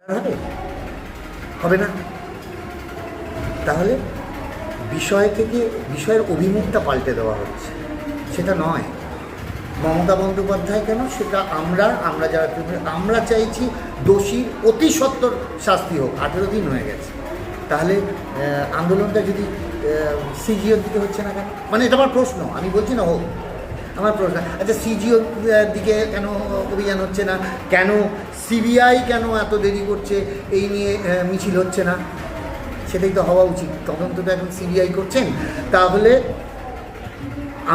হবে হবে না। তাহলে বিষয় থেকে বিষয়ের অভিমুখটা পাল্টে দেওয়া হচ্ছে, সেটা নয়। মমতা বন্দ্যোপাধ্যায় কেন, সেটা আমরা যারা আমরা চাইছি দোষীর অতি সত্বর শাস্তি হোক। 18 দিন হয়ে গেছে, তাহলে আন্দোলনটা যদি সিজিওর দিকে হচ্ছে না কেন? মানে এটা আমার প্রশ্ন, আমি বলছি না হোক, আমার প্রশ্ন। আচ্ছা, সিজিওর দিকে কেন অভিযান হচ্ছে না? কেন সিবিআই কেন এত দেরি করছে এই নিয়ে মিছিল হচ্ছে না? সেটাই তো হওয়া উচিত। তদন্তটা এখন সিবিআই করছেন। তাহলে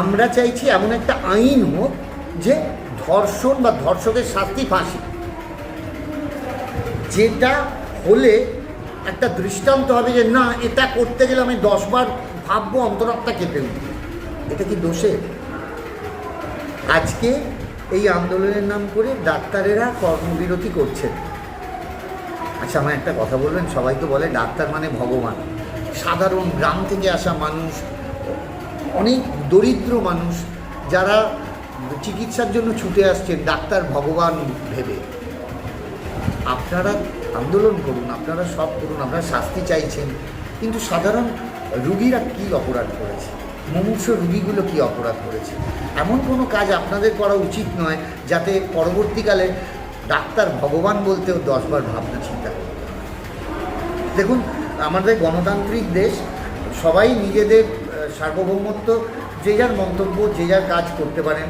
আমরা চাইছি এমন একটা আইন হোক যে ধর্ষণ বা ধর্ষকের শাস্তি ফাঁসি, যেটা হলে একটা দৃষ্টান্ত হবে যে না, এটা করতে গেলে আমি 10 বার ভাববো, অন্তরাত্মা কেঁপে উঠবে। এটা কি দোষে? আজকে এই আন্দোলনের নাম করে ডাক্তারেরা কর্মবিরতি করছেন। আচ্ছা, আমার একটা কথা বলবেন, সবাই তো বলে ডাক্তার মানে ভগবান। সাধারণ গ্রাম থেকে আসা মানুষ, অনেক দরিদ্র মানুষ যারা চিকিৎসার জন্য ছুটে আসছেন ডাক্তার ভগবান ভেবে। আপনারা আন্দোলন করুন, আপনারা সব করুন, আপনারা শাস্তি চাইছেন, কিন্তু সাধারণ রুগীরা কী অপরাধ করেছে? মুমূর্ষ রুগীগুলো কী অপরাধ করেছে? এমন কোনো কাজ আপনাদের করা উচিত নয় যাতে পরবর্তীকালে ডাক্তার ভগবান বলতেও 10 বার ভাবনা চিন্তা করতে হয়। দেখুন, আমাদের গণতান্ত্রিক দেশ, সবাই নিজেদের সার্বভৌমত্ব, যে যার মন্তব্য, যে যার কাজ করতে পারেন।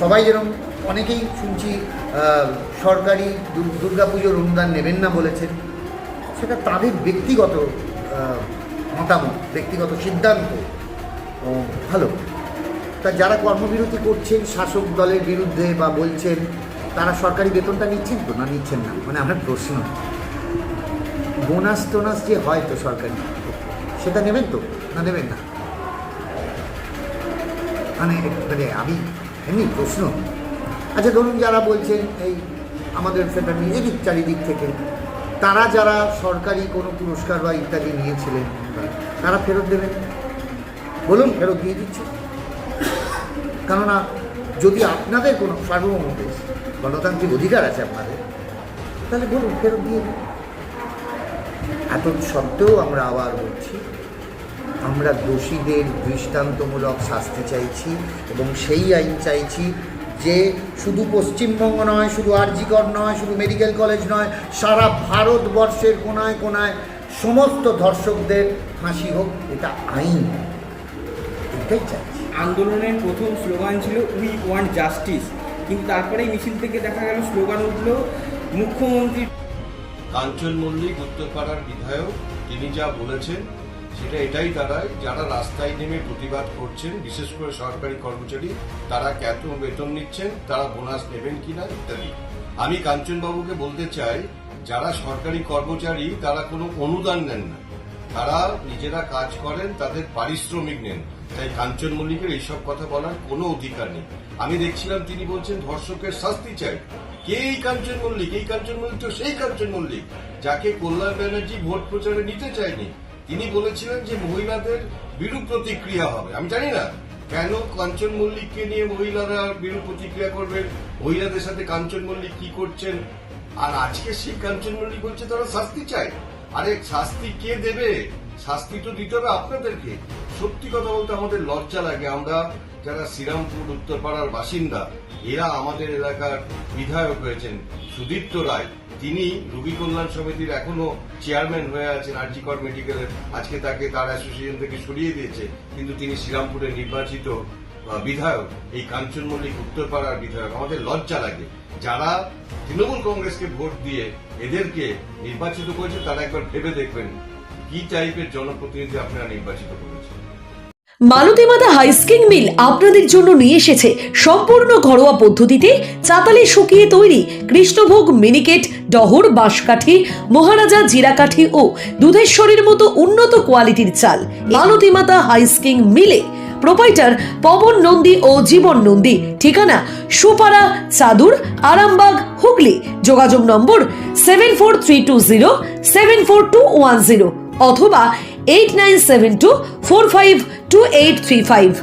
সবাই যেরকম, অনেকেই শুনছি সরকারি দুর্গাপুজোর অনুদান নেবেন না বলেছেন, সেটা তাদের ব্যক্তিগত মতামত, ব্যক্তিগত সিদ্ধান্ত। ভালো, তা যারা কর্মবিরতি করছেন শাসক দলের বিরুদ্ধে বা বলছেন, তারা সরকারি বেতনটা নিচ্ছেন তো, না নিচ্ছেন না? মানে আমার প্রশ্ন, বোনাস টোনাস যে হয় তো সরকারি, সেটা নেবেন তো, না নেবেন না? মানে আমি এমনি প্রশ্ন। আচ্ছা, ধরুন যারা বলছেন এই আমাদের সেটা নিজেদের চারিদিক থেকে, তারা যারা সরকারি কোনো পুরস্কার বা ইত্যাদি নিয়েছিলেন, তারা ফেরত দেবেন? বলুন, ফেরত দিয়ে দিচ্ছে। কেননা যদি আপনাদের কোনো সার্বভৌম দেশ, গণতান্ত্রিক অধিকার আছে আপনাদের, তাহলে বলুন, ফেরত দিয়ে দিন। এত সত্ত্বেও আমরা আবার বলছি, আমরা দোষীদের দৃষ্টান্তমূলক শাস্তি চাইছি, এবং সেই আইন চাইছি যে শুধু পশ্চিমবঙ্গ নয়, শুধু আরজিকর নয়, শুধু মেডিকেল কলেজ নয়, সারা ভারতবর্ষের কোনায় কোনায় সমস্ত ধর্ষকদের ফাঁসি হোক। এটা আইন, এটাই চাইছি। আন্দোলনের প্রথম স্লোগান ছিল উই ওয়ান্ট জাস্টিস, কিন্তু তারপরেই মিছিল থেকে দেখা গেল স্লোগান উঠল মুখ্যমন্ত্রী। কাঞ্চন মল্লিক উত্তরপাড়ার বিধায়ক, তিনি যা বলেছেন সেটা এটাই দাঁড়ায়, যারা রাস্তায় নেমে প্রতিবাদ করছেন, বিশেষ করে সরকারি কর্মচারী, তারা কত বেতন নিচ্ছেন, তারা বোনাস নেবেন কিনা ইত্যাদি। আমি কাঞ্চনবাবুকে বলতে চাই, যারা সরকারি কর্মচারী তারা কোনো অনুদান নেন না, তারা নিজেরা কাজ করেন, তাদের পারিশ্রমিক নেন। তাই কাঞ্চন মল্লিকের এইসব কথা বলার কোনো অধিকার নেই। আমি দেখছিলাম তিনি বলছেন ধর্ষকের শাস্তি চাই। কে এই কাঞ্চন মল্লিক? এই কাঞ্চন মল্লিক তো সেই কাঞ্চন মল্লিক যাকে কল্যাণ ব্যানার্জি ভোট প্রচারে নিতে চায়নি। তিনি বলেছিলেন যে মহিলাদের বিরূপ প্রতিক্রিয়া হবে। আমি জানি না কেন কাঞ্চন মল্লিককে নিয়ে মহিলারা বিরূপ প্রতিক্রিয়া করবেন, মহিলাদের সাথে কাঞ্চন মল্লিক কি করছেন। আর আজকে সেই কাঞ্চন মল্লিক বলছে তারা শাস্তি চায়। আরে শাস্তি কে দেবে? শাস্তি তো দিতে হবে আপনাদেরকে। সত্যি কথা বলতে আমাদের লজ্জা লাগে, আমরা যারা শ্রীরামপুর উত্তরপাড়ার বাসিন্দা, এরা আমাদের এলাকার বিধায়ক হয়েছেন সুদীপ্ত রায়, তিনি রোগী কল্যাণ সমিতির এখনো চেয়ারম্যান হয়ে আছেন আরজিকর মেডিকেলের। আজকে তাকে তার অ্যাসোসিয়েশন থেকে সরিয়ে দিয়েছে, কিন্তু তিনি শ্রীরামপুরের নির্বাচিত বিধায়ক, এই কাঞ্চন মল্লিক উত্তরপাড়ার বিধায়ক। আমাদের লজ্জা লাগে, যারা তৃণমূল কংগ্রেসকে ভোট দিয়ে এদেরকে নির্বাচিত করেছে, তারা একবার ভেবে দেখবেন কি টাইপের জনপ্রতিনিধি আপনারা নির্বাচিত করেছেন। মালতী মাতা হাইস্কিং মিল আপনাদের জন্য নিয়ে এসেছে সম্পূর্ণ ঘরোয়া পদ্ধতিতে চাতালে শুকিয়ে তৈরি কৃষ্ণভোগ মিনিকেট, ডহর, বাঁশকাঠি, মহারাজা জিরাকাঠি ও দুধেশ্বরীর মতো উন্নত কোয়ালিটির চাল। মালতী মাতা হাইস্কিং মিলে প্রোপাইটার পবন নন্দী ও জীবন নন্দী। ঠিকানা সুপারা, চাদুর, আরামবাগ, হুগলি। যোগাযোগ নম্বর 7432074210 অথবা 8972452835।